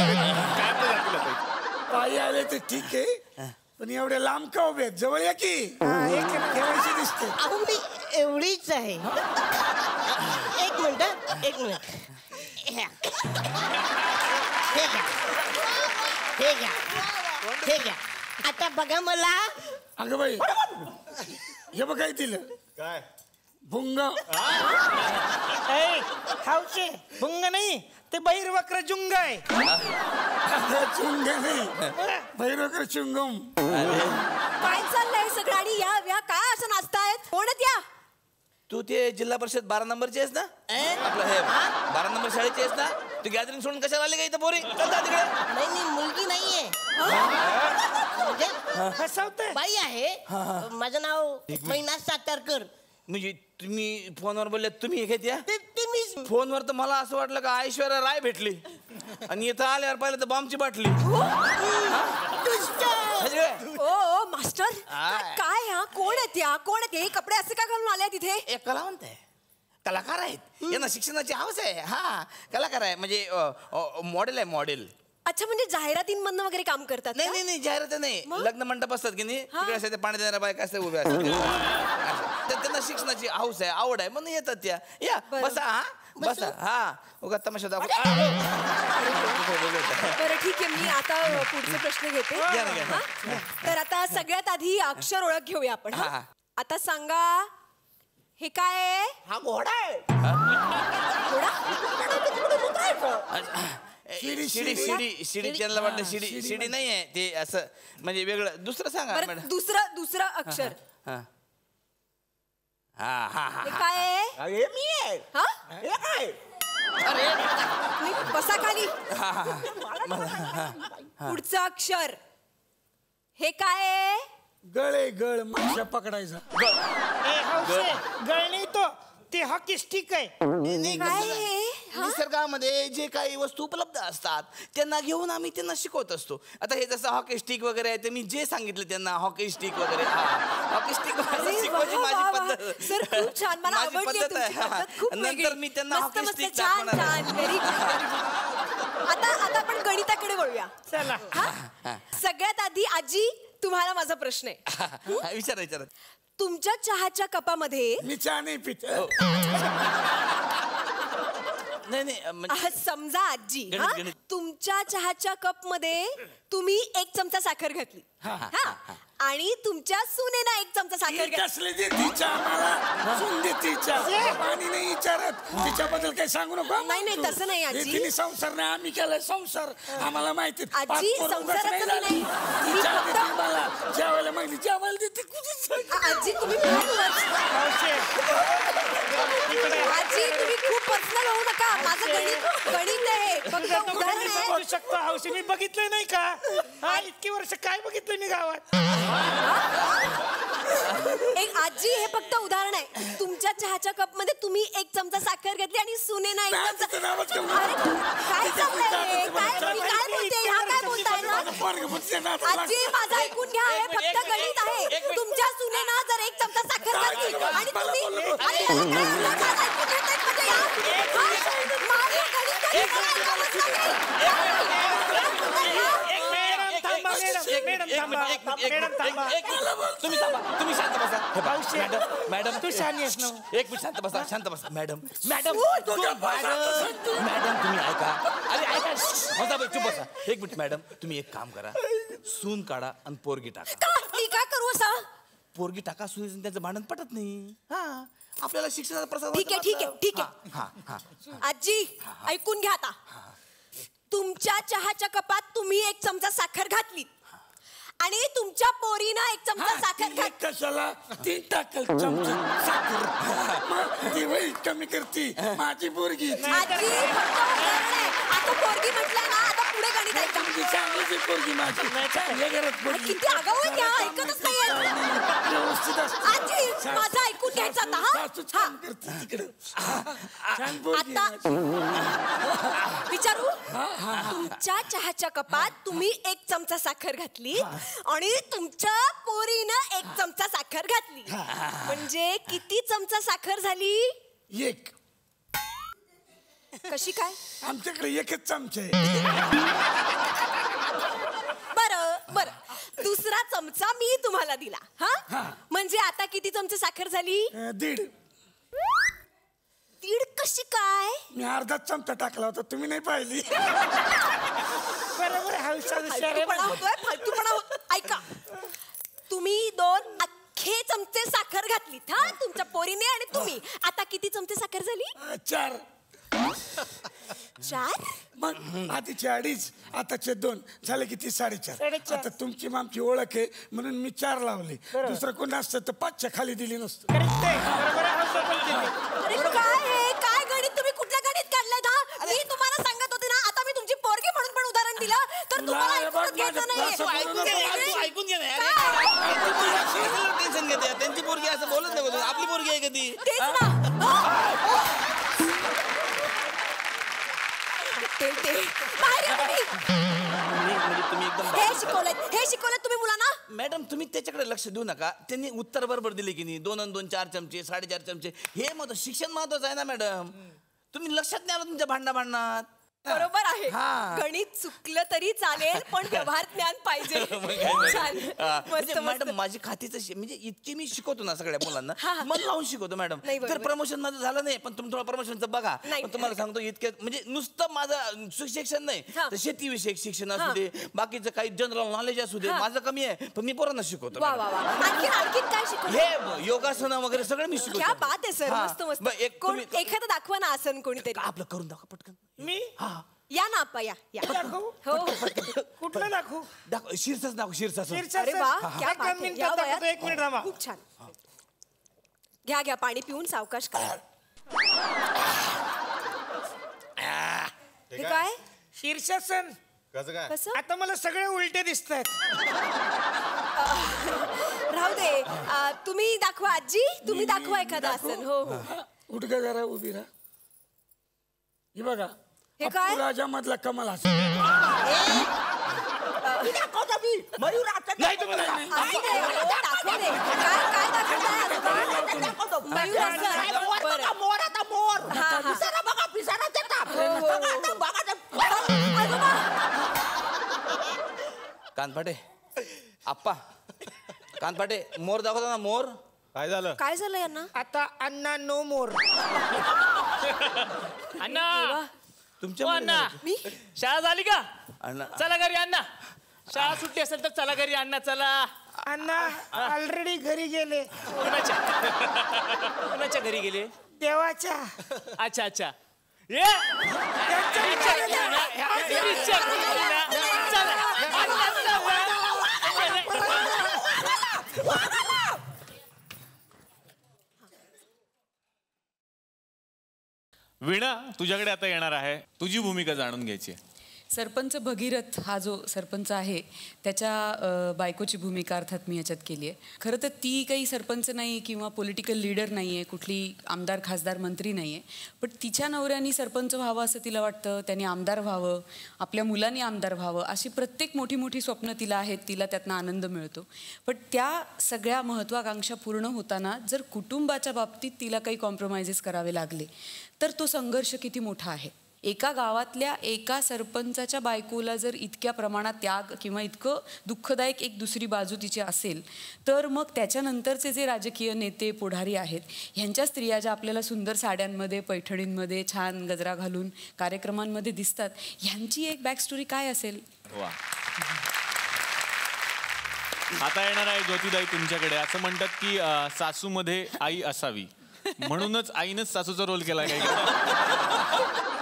पायी आले तर ठीक आहे, पण एवढे लांब का उभे आहेत? जवळ या की. केवायसी दिसते. अहो मी एवढीच आहे. एक मिनिट. हे घ्या. आता बघा मला. अगं बाई हे बघ काय दिलं. काय भुंग. हावशे भुंग नाही, ते बहिर्वक्र जुंग आहे. चुंग नाही, भैरवकर चुंगम. काय चाललंय सगळं आणि या काय असं नाचतायत? कोणत या? तू ते जिल्हा परिषद 12 नंबरची आहेस ना? आपलं हे 12 नंबर शाळेची आहेस ना? तू गॅदरिंग सोडून कशाला आली का इथं पोरी? चल जा तिकडे. नाही मुलगी नाहीये, म्हणजे फसवतोय. बाई आहे. माझं नाव मैना सातारकर. म्हणजे तुम्ही फोनवर बोलले, तुम्ही हे घेत या? ते मी फोनवर तर मला असं वाटलं का ऐश्वर्या राय भेटली आणि इथं आल्यावर पाहिलं तर बॉम्बची बाटली. ओ मास्टर काय कोण आहेत या? कोण आहेत हे? कपडे असे का घालून आले तिथे? एक कलावंत आहे, कलाकार आहेत, यांना शिक्षणाची हौस आहे. हा कलाकार आहे, म्हणजे मॉडेल आहे, मॉडेल. अच्छा, म्हणजे जाहिरातींमधनं वगैरे काम करतात? नाही जाहिरात नाही. लग्न मंडप असतात की नाही, तिकडे असते पाणी देणाऱ्या बायका असते उभ्या असतात. त्यांना शिक्षणाची हौस आहे, आवड आहे म्हणून येतात त्या. या बसा. बसा. हा उगा तमाशा दाखव. बरं ठीक आहे, मी आता पुढचे प्रश्न घेते. तर आता सगळ्यात आधी अक्षर ओळख घेऊया आपण. आता सांगा हे काय आहे? हा घोडा आहे. शिडी त्यांना वाटतं शिडी नाही आहे ते, असं म्हणजे वेगळं. दुसरं सांगा मॅडम. दुसरं अक्षर हा काय आहे? हे मी आहे. हे काय? बसा खाली. पुढचं अक्षर हे काय आहे? गळ माशा पकडायचा. गळ नाही तो, ते हॉकी स्टिक आहे. निसर्गामध्ये जे काही वस्तू उपलब्ध असतात त्यांना घेऊन आम्ही त्यांना शिकवत असतो. आता हे जसं हॉकी स्टिक वगैरे आहे, ते मी जे सांगितलं त्यांना हॉकी स्टिक वगैरे, हॉकी स्टिक शिकवायची माझी पद्धत. सर खूप छान, मला माझी आवडली पद्धत तुमची पद्धत, खूप आहे. नंतर मी त्यांना हॉकी स्टिक छान दाखवणार. Very good. आता आपण गणिताकडे वळूया. चला. सगळ्यात आधी आजी तुम्हाला माझा प्रश्न आहे. विचारा. तुमच्या चहाच्या कपामध्ये मी चहा नाही पित. नाही समजा आजी गणित. तुमच्या चहाच्या कप मध्ये तुम्ही 1 चमचा साखर घातली आणि तुमच्या सुनेना 1 चमचा साखर घातली. पाणी नाही विचारत, तिच्याबद्दल काही सांगू नको. नाही तसं नाही आजी. तिने संसार नाही, आम्ही केलाय संसार, आम्हाला माहिती. आजी संसाराचं नाही. जेवायला मागली, जेवायला देते. आजी तुम्ही आजी तुम्ही खूप पर्सनल होऊ नका. माझं गणित आहे, फक्त उदाहरण आहे. बोलू शकतो हौशी. मी बघितलंय नाही का? हा, इतकी वर्ष काय बघितलं मी गावात. एक आजी हे फक्त उदाहरण आहे. तुमच्या चहाच्या कप मध्ये तुम्ही 1 चमचा साखर घेतली आणि सुनेना 1 चमचा. अरे काय चाललंय? काय बोलते? हा काय बोलताय ना? आजी माझं ऐकून घ्या. हे फक्त गणित आहे. तुमच्या सुनेना जर 1 चमचा साखर घातली आणि तुम्ही तुम्ही शांत बसा. मॅडम तू शानी आहेस ना. एक मिनिट शांत बसा. शांत बसा. मॅडम तुम्ही ऐका. अरे ऐका. चुप बसा. एक मिनिट मॅडम, तुम्ही एक काम करा. सून काढा आणि पोरगी टाका. मी काय करू असा? पोरगी टाका. सून त्याचं भांडण पटत नाही. हा, आपल्याला शिक्षणाचा प्रसार. ठीक आहे. आजी ऐकून घ्या आता. तुमच्या चहाच्या कपात तुम्ही 1 चमचा साखर घातली आणि तुमच्या पोरीनं 1 चमचा साखर घातली. कशाला 3 टाकल चमचा साखर दिवाळी कमी करती माझी पोरगी. आजी फक्त उदाहरण आहे. आता पोरगी म्हटलं ना, आता पुढे गणित ऐका. चांगलीची पोरगी माझी. चांगल्या घरात पोरगी. किती आगाऊ आहे त्या, ऐकतच नाहीये. व्यवस्थित असते. आजी माझं ऐकून घ्यायचं आता. हा तिकडे छान पोरगी आता विचारू. तुमच्या चहाच्या कपात तुम्ही 1 चमचा साखर घातली आणि तुमच्या पोरीनं 1 चमचा साखर घातली. म्हणजे किती चमचा साखर झाली? 1. कशी काय? आमच्याकडे 1च चमचा आहे. बरं दुसरा चमचा मी तुम्हाला दिला. हा म्हणजे आता किती चमचे साखर झाली? 1.5. 1.5 कशी काय? मी अर्धा चमचा टाकला होता, तुम्ही नाही पाहिली. बरोबर. फालतूपणा ऐका. तुम्ही 2 अख्खे चमचे साखर घातलीत. हा, तुमच्या पोरीने आणि तुम्ही. आता किती चमचे साखर झाली? 4. 4? मग आधीचे 2.5, आताचे 2 झाले किती? 4.5. आता तुमची मामची ओळख आहे म्हणून मी 4 लावले. दुसरं कोण असतं तर 5च्या खाली दिली नसतं. अरे काय गणित तुम्ही कुठलं गणित काढलंय? हा, मी तुम्हाला सांगत होते ना. आता मी तुमची पोरगी म्हणून पण उदाहरण दिलं तर तुम्हाला ऐकून घ्यायचं नाहीये. ऐकून घे ना. टेन्शन घेते. त्यांची पोरगी असं बोलत नाही. आपली पोरगी आहे कधी. तेच ना. हे शिकवलं तुम्ही मुलांना? मॅडम तुम्ही त्याच्याकडे लक्ष देऊ नका. त्यांनी उत्तर बरोबर दिले की नाही. 2 आणि 2 4 चमचे, 4.5 चमचे. हे शिक्षण महत्वाचं आहे ना मॅडम. तुम्ही लक्षात नाही आलं तुमच्या भांडणात. बरोबर आहे. गणित चुकलं तरी चालेल पण व्यवहार ज्ञान पाहिजे. मॅडम माझी खातीच म्हणजे इतकी मी शिकवतो ना सगळ्या मुलांना. मन लावून शिकवतो मॅडम. तर प्रमोशन माझं झालं नाही पण तुम्ही थोडं प्रमोशनचं बघा. पण तुम्हाला सांगतो इतक्या म्हणजे नुसतं माझं शिक्षण नाही तर शेतीविषयक शिक्षण असू दे, बाकीचं काही जनरल नॉलेज असू दे. माझं कमी आहे पण मी पोरांना शिकवतो. आणखीन काय शिकवलं? हे योगासनं वगैरे सगळं मी शिकवतो. क्या बात आहे सर. मस्त मस्त. एखादं दाखवा ना आसन कोणीतरी. आपलं करून दाखवा पटकन. मी या ना आपा. या दाखवू. हो कुठलं दाखवू? दाखव. शीर्षच दाखव. शीर्षासन. अरे वा, क्या बात आहे. या वयात 1 मिनिट थांबा. खूप छान. घ्या पाणी पिऊन सावकाश करा. हे काय? शीर्षासन. कसं? आता मला सगळे उलटे दिसत आहेत. राहू दे. तुम्ही दाखवा आजी. तुम्ही दाखवा एखादं आसन. हो उठ का जरा, उभी राहा. हे बघा, हे काय? राजा मधला कमल असं. नाही तुम्ही नाही. दाखव दे. काय दाखवताय? मयूर आसन. कानफाटे आप्पा. कानफाटे मोर दाखवता ना. मोर. काय झालं? काय झालं यांना? आता अण्णा नो मोर. अण्णा तुमच्या अण्णा मी शाळा झाली का? अण्णा चला घरी अण्णा. शाळा सुट्टी असेल तर चला घरी अण्णा. चला. अण्णा ऑलरेडी घरी गेले. कुणाच्या घरी गेले? देवाच्या. अच्छा अच्छा. वीणा, तुझ्याकडे आता येणार आहे, तुझी भूमिका जाणून घ्यायची आहे. सरपंच भगीरथ हा जो सरपंच आहे त्याच्या बायकोची भूमिका अर्थात मी याच्यात केली आहे. खरं तर ती काही सरपंच नाही किंवा पॉलिटिकल लीडर नाही आहे, कुठली आमदार खासदार मंत्री नाही आहे, पण तिच्या नवऱ्याने सरपंच व्हावं असं तिला वाटतं, त्याने आमदार व्हावं, आपल्या मुलांनी आमदार व्हावं, अशी प्रत्येक मोठी मोठी स्वप्न तिला आहेत, तिला त्यातनं आनंद मिळतो. पण त्या सगळ्या महत्त्वाकांक्षा पूर्ण होताना जर कुटुंबाच्या बाबतीत तिला काही कॉम्प्रोमाइजेस करावे लागले तर तो संघर्ष किती मोठा आहे. एका गावातल्या एका सरपंचाच्या बायकोला जर इतक्या प्रमाणात त्याग किंवा इतकं दुःखदायक एक दुसरी बाजू तिची असेल तर मग त्याच्यानंतरचे जे राजकीय नेते पुढारी आहेत ह्यांच्या स्त्रिया ज्या आपल्याला सुंदर साड्यांमध्ये पैठणींमध्ये छान गजरा घालून कार्यक्रमांमध्ये दिसतात ह्यांची एक बॅकस्टोरी काय असेल. वा. आता येणार आहे ज्योतिताई तुमच्याकडे. असं म्हणतात की सासूमध्ये आई असावी, म्हणूनच आईनंच सासूचा रोल केला काय?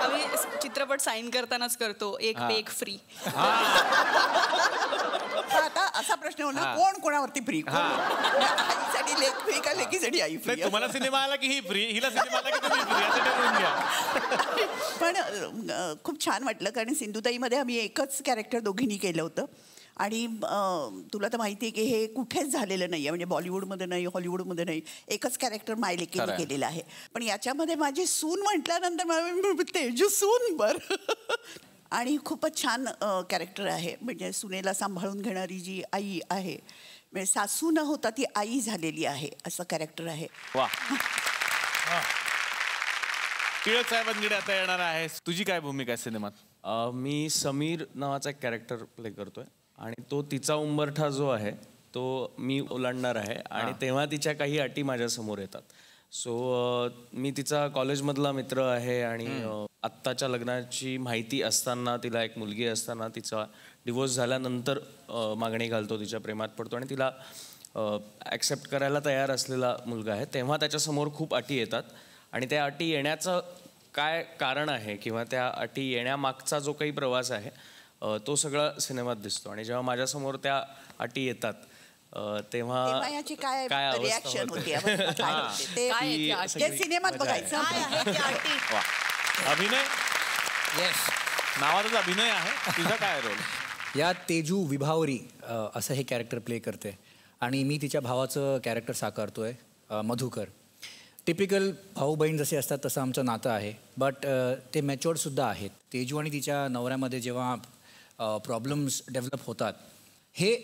आम्ही चित्रपट साईन करतानाच करतो एक पे एक फ्री. आता असा प्रश्न होणार कोण कोणावरती फ्री, आईसाठी लेक फ्री का लेकीसाठी आई फ्री. तुम्हाला सिनेमा आला की ही फ्री, हिला सिनेमा आला की तुम्ही फ्री, असं ठरवून घ्या. पण खूप छान वाटलं कारण सिंधुताईमध्ये आम्ही एकच कॅरेक्टर दोघींनी केलं होतं आणि तुला तर माहिती आहे की हे कुठेच झालेलं नाही आहे, म्हणजे बॉलिवूडमध्ये नाही, हॉलिवूडमध्ये नाही, एकच कॅरेक्टर मायलेकीने केलेलं आहे. पण याच्यामध्ये माझी सून म्हटल्यानंतर मला तेजू सून बरं आणि खूपच छान कॅरेक्टर आहे. म्हणजे सुनेला सांभाळून घेणारी जी आई आहे, म्हणजे सासू न होता ती आई झालेली आहे असं कॅरेक्टर आहे. वा. टिळक साहेबांकडे आता येणार आहे, तुझी काय भूमिका आहे सिनेमात? मी समीर नावाचा एक कॅरेक्टर प्ले करतोय आणि तो तिचा उंबरठा जो आहे तो मी ओलांडणार आहे आणि तेव्हा तिच्या काही अटी माझ्यासमोर येतात. सो मी तिचा कॉलेजमधला मित्र आहे आणि आत्ताच्या लग्नाची माहिती असताना, तिला एक मुलगी असताना, तिचा डिवोर्स झाल्यानंतर मागणी घालतो, तिच्या प्रेमात पडतो आणि तिला ॲक्सेप्ट करायला तयार असलेला मुलगा आहे. तेव्हा त्याच्यासमोर खूप अटी येतात आणि त्या अटी येण्याचं काय कारण आहे किंवा त्या अटी येण्यामागचा जो काही प्रवास आहे तो सगळा सिनेमात दिसतो. आणि जेव्हा माझ्यासमोर त्या अटी येतात तेव्हा याची काय रिॲक्शन होती ते सिनेमात बघायचं. अभिनय, नावाचा अभिनय आहे, तुझा काय रोल? या तेजू विभावरी असं हे कॅरेक्टर प्ले करते आणि मी तिच्या भावाचं कॅरेक्टर साकारतोय, मधुकर. टिपिकल भाऊ बहीण जसे असतात तसं आमचं नातं आहे, बट ते मॅच्युअर्डसुद्धा आहेत. तेजू आणि तिच्या नवऱ्यामध्ये जेव्हा प्रॉब्लेम्स डेव्हलप होतात हे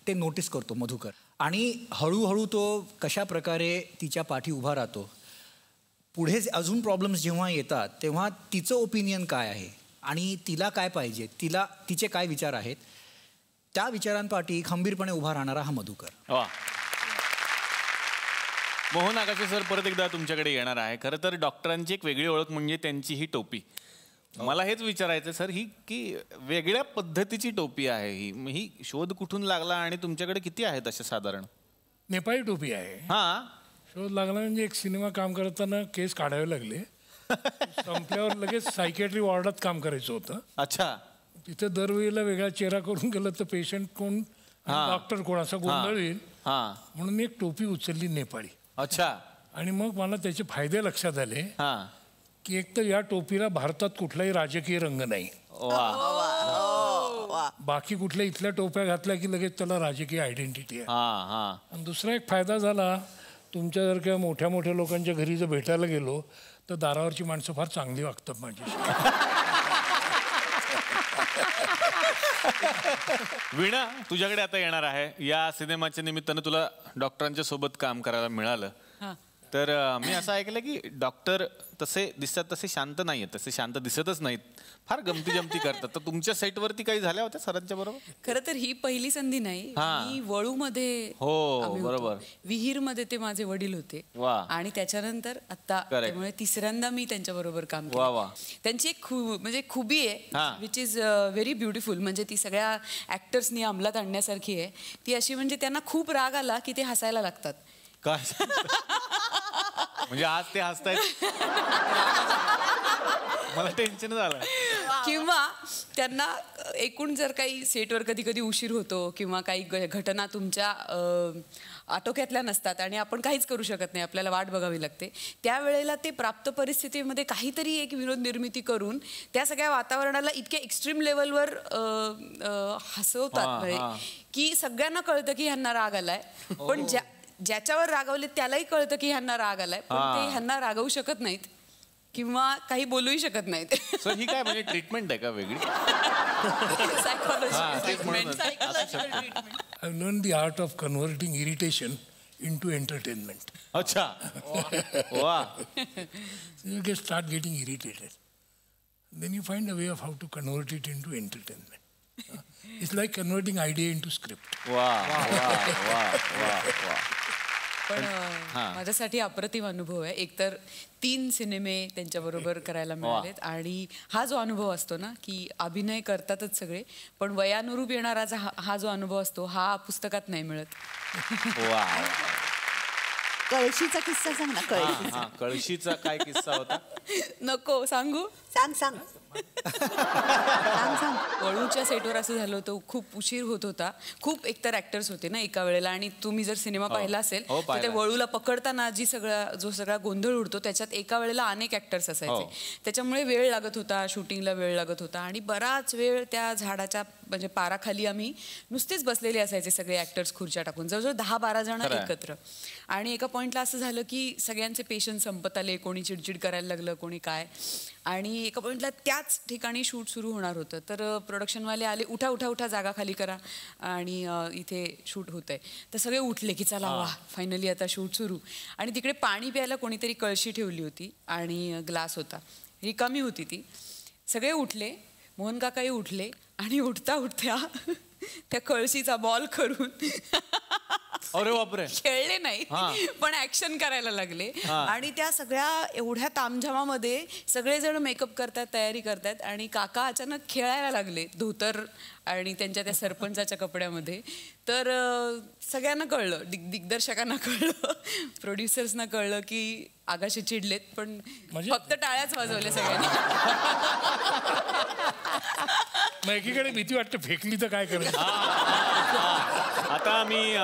ते नोटीस करतो मधुकर आणि हळूहळू तो कशा प्रकारे तिच्या पाठी उभा राहतो. पुढे अजून प्रॉब्लेम्स जेव्हा येतात तेव्हा तिचं ओपिनियन काय आहे आणि तिला काय पाहिजे, तिचे काय विचार आहेत, त्या विचारांपाठी खंबीरपणे उभा राहणारा हा मधुकर. वा. मोहन आगाशे सर परत एकदा तुमच्याकडे येणार आहे. खरं तर डॉक्टरांची एक वेगळी ओळख म्हणजे त्यांची ही टोपी. मला हेच विचारायचं सर, ही की वेगळ्या पद्धतीची टोपी आहे ही शोध कुठून लागला आणि तुमच्याकडे किती आहेत असे साधारण? नेपाळी टोपी आहे. हा, शोध लागला म्हणजे एक सिनेमा काम करताना केस काढावे लागले, संपल्यावर लगेच सायकॅट्री वॉर्डात काम करायचं होतं. अच्छा. तिथे दरवेळेला वेगळा चेहरा करून गेलं तर पेशंट कोण, डॉक्टर कोण असा गोंधळ येईल, म्हणून मी एक टोपी उचलली नेपाळी. अच्छा. आणि मग मला त्याचे फायदे लक्षात आले की एक तर या टोपीला भारतात कुठलाही राजकीय रंग नाही, बाकी कुठल्या इथल्या टोप्या घातल्या की लगेच त्याला राजकीय आयडेंटिटी आहे. आणि दुसरा एक फायदा झाला, तुमच्यासारख्या मोठ्या मोठ्या लोकांच्या घरी जर भेटायला गेलो तर दारावरची माणसं फार चांगली वागतात माझ्याशी. वीणा, तुझ्याकडे आता येणार आहे. या सिनेमाच्या निमित्तानं तुला डॉक्टरांच्या सोबत काम करायला मिळालं. तर मी असं ऐकलं की डॉक्टर तसे दिसतात तसे शांत नाहीत, तसे शांत दिसतच नाहीत, फार गमती जमती करतात. तर तुमच्या सेटवरती काही झाल्या होत्या सरांच्या बरोबर? खरं तर ही पहिली संधी नाही, मी वळूमध्ये, बरोबर, विहीर मध्ये ते माझे वडील होते आणि त्याच्यानंतर आता त्यामुळे तिसऱ्यांदा मी त्यांच्या बरोबर काम केलं. त्यांची एक म्हणजे खुबी आहे विच इज व्हेरी ब्युटिफुल, म्हणजे ती सगळ्या ऍक्टर्सनी अंमलात आणण्यासारखी आहे. ती अशी म्हणजे त्यांना खूप राग आला की ते हसायला लागतात. काय म्हणजे आज ते हसतायत, मला टेन्शन झालं. किंवा त्यांना एकूण जर काही सेटवर कधी कधी उशीर होतो किंवा काही घटना तुमच्या आटोक्यातल्या नसतात आणि आपण काहीच करू शकत नाही, आपल्याला वाट बघावी लागते, त्यावेळेला ते प्राप्त परिस्थितीमध्ये काहीतरी एक विनोद निर्मिती करून त्या सगळ्या वातावरणाला इतक्या एक्स्ट्रीम लेवलवर हसवतात की सगळ्यांना कळतं की ह्यांना राग आलाय, पण ज्याच्यावर रागवले त्यालाही कळतं की ह्यांना राग आलाय, पण ते ह्यांना रागवू शकत नाहीत किंवा काही बोलूही शकत नाहीत. सर ही काय म्हणजे ट्रीटमेंट आहे का वेगळी? I've learned the art of converting irritation into entertainment. अच्छा. वा. So you start getting irritated. Then you find a way of how to convert it into entertainment. It's like converting idea into script. वा वा वा वा वा. पण माझ्यासाठी अप्रतिम अनुभव आहे. एकतर 3 सिनेमे त्यांच्याबरोबर करायला मिळालेत आणि हा जो अनुभव असतो ना की अभिनय करतातच सगळे, पण वयानुरूप येणारा हा जो अनुभव असतो हा पुस्तकात नाही मिळत. कळशीचा किस्सा सांग ना. कळशीचा काय किस्सा होता? नको सांगू. सांग सांग. वळूच्या सेटवर असं झालं होतं, खूप उशीर होत होता. खूप एकतर ऍक्टर्स होते ना एका वेळेला, आणि तुम्ही जर सिनेमा पाहिला असेल तर त्या वळूला पकडताना जो सगळा गोंधळ उडतो त्याच्यात एका वेळेला अनेक ऍक्टर्स असायचे. त्याच्यामुळे वेळ लागत होता, शूटिंगला वेळ लागत होता आणि बराच वेळ त्या झाडाच्या म्हणजे पाराखाली आम्ही नुसतेच बसलेले असायचे सगळे ऍक्टर्स खुर्च्या टाकून, जवळजवळ 10-12 जण एकत्र. आणि एका पॉइंटला असं झालं की सगळ्यांचे पेशन्स संपत आले, कोणी चिडचिड करायला लागलं, कोणी काय. आणि एका पॉइंटला त्याच ठिकाणी शूट सुरू होणार होतं, तर प्रोडक्शनवाले आले, उठा उठा उठा, जागा खाली करा आणि इथे शूट होत आहे. तर सगळे उठले की चला वा फायनली आता शूट सुरू. आणि तिकडे पाणी प्यायला कोणीतरी कळशी ठेवली होती आणि ग्लास होता, रिकामी होती ती. सगळे उठले, मोहन काकाही उठले आणि उठता उठत्या त्या कळशीचा बॉल करून अरे बापरे, खेळले नाही पण ऍक्शन करायला लागले. आणि त्या सगळ्या एवढ्या तामझामामध्ये सगळेजण मेकअप करतात, तयारी करतात आणि काका अचानक खेळायला लागले धोतर आणि त्यांच्या त्या सरपंचाच्या कपड्यामध्ये. तर सगळ्यांना कळलं, दिग्दर्शकांना कळलं, प्रोड्युसर्सना कळलं की आगाशी चिडलेत, पण फक्त टाळ्याच वाजवल्या सगळ्यांनी. एकीकडे भीती वाटते फेकली तर काय करायचं. आता मी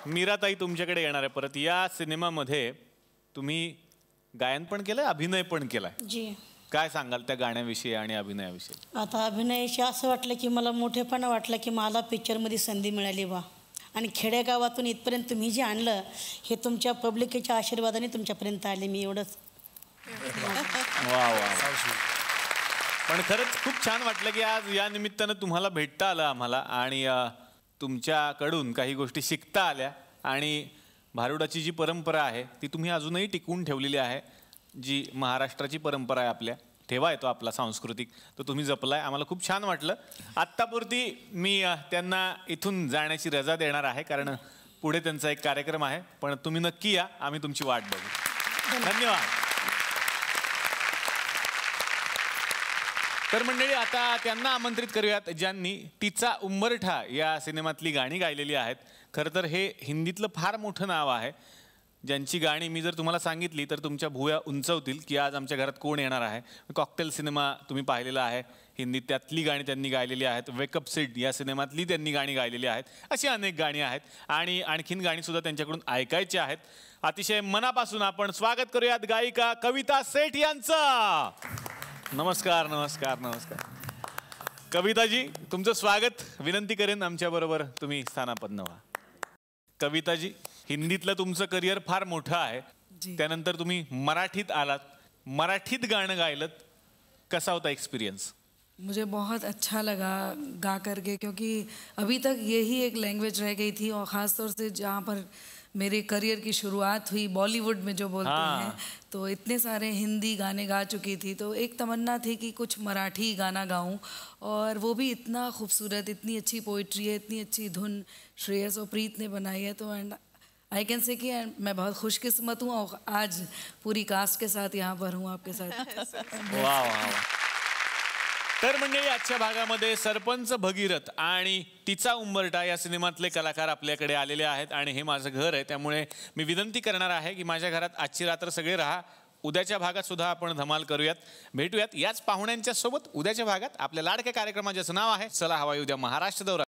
मीराताई तुमच्याकडे येणार आहे परत. या सिनेमामध्ये तुम्ही गायन पण केलंय, अभिनय पण केलाय. जी. काय सांगाल त्या गाण्याविषयी आणि अभिनयाविषयी? आता अभिनयाशी असं वाटलं की मला मोठेपणा वाटलं की मला पिक्चरमध्ये संधी मिळाली बा. आणि खेडेगावातून इथपर्यंत तुम्ही जे आणलं हे तुमच्या पब्लिकेच्या आशीर्वादाने तुमच्यापर्यंत आले मी, एवढंच. वा वा. पण खरंच खूप छान वाटलं की आज या निमित्तानं तुम्हाला भेटता आलं आम्हाला आणि तुमच्याकडून काही गोष्टी शिकता आल्या. आणि भारुडाची जी परंपरा आहे ती तुम्ही अजूनही टिकवून ठेवलेली आहे. जी महाराष्ट्राची परंपरा आहे आपल्या, ठेवा येतो आपला सांस्कृतिक, तो तुम्ही जपलाय. आम्हाला खूप छान वाटलं. आत्तापुरती मी त्यांना इथून जाण्याची रजा देणार आहे कारण पुढे त्यांचा एक कार्यक्रम आहे. पण तुम्ही नक्की या, आम्ही तुमची वाट बघू. धन्यवाद. तर मंडळी आता त्यांना आमंत्रित करूयात ज्यांनी तिचा उंबरठा या सिनेमातली गाणी गायलेली आहेत. खरं तर हे हिंदीतलं फार मोठं नाव आहे, ज्यांची गाणी मी जर तुम्हाला सांगितली तर तुमच्या भुवया उंचवतील की आज आमच्या घरात कोण येणार आहे. कॉकटेल सिनेमा तुम्ही पाहिलेला आहे हिंदीत, त्यातली गाणी त्यांनी गायलेली आहेत. वेकअप सीट या सिनेमातली त्यांनी गाणी गायलेली आहेत. अशी अनेक गाणी आहेत आणि आणखीन गाणीसुद्धा त्यांच्याकडून ऐकायची आहेत. अतिशय मनापासून आपण स्वागत करूयात गायिका कविता सेठ यांचं. नमस्कार नमस्कार नमस्कार. कविताजी तुमचं स्वागत. विनंती करेन आमच्याबरोबर तुम्ही स्थानापन्न व्हा. कविताजी, हिंदीतलं तुमचं करिअर फार मोठं आहे, त्यानंतर तुम्ही मराठीत आलात, मराठीत गाणं गायलत. कैसा होता एक्सपीरियंस? मुझे बहुत अच्छा लगा गा करके, क्योंकि अभी तक यही एक लैंग्वेज रह गई थी और ख़ास तौर से जहाँ पर मेरे करियर की शुरुआत हुई बॉलीवुड में जो बोलते हैं, तो इतने सारे हिंदी गाने गा चुकी थी, तो एक तमन्ना थी कि कुछ मराठी गाना गाऊं, और वो भी इतना खूबसूरत, इतनी अच्छी पोइट्री है, इतनी अच्छी धुन श्रेयस और प्रीत ने बनाई है. तो एंड आई कैन से कि मैं बहुत खुशकिस्मत हूँ और आज पूरी कास्ट के साथ यहाँ पर हूँ आपके साथ. वाह. तर मंडळी आजच्या भागामध्ये सरपंच भगीरथ आणि तिचा उंबरठा या सिनेमातले कलाकार आपल्याकडे आलेले आहेत आणि हे माझं घर आहे, त्यामुळे मी विनंती करणार आहे की माझ्या घरात आजची रात्र सगळे राहा, उद्याच्या भागात सुद्धा आपण धमाल करूयात. भेटूयात याच पाहुण्यांच्या सोबत उद्याच्या भागात. आपल्या लाडक्या कार्यक्रमाचे नाव आहे चला हवा उद्या महाराष्ट्र दौरा.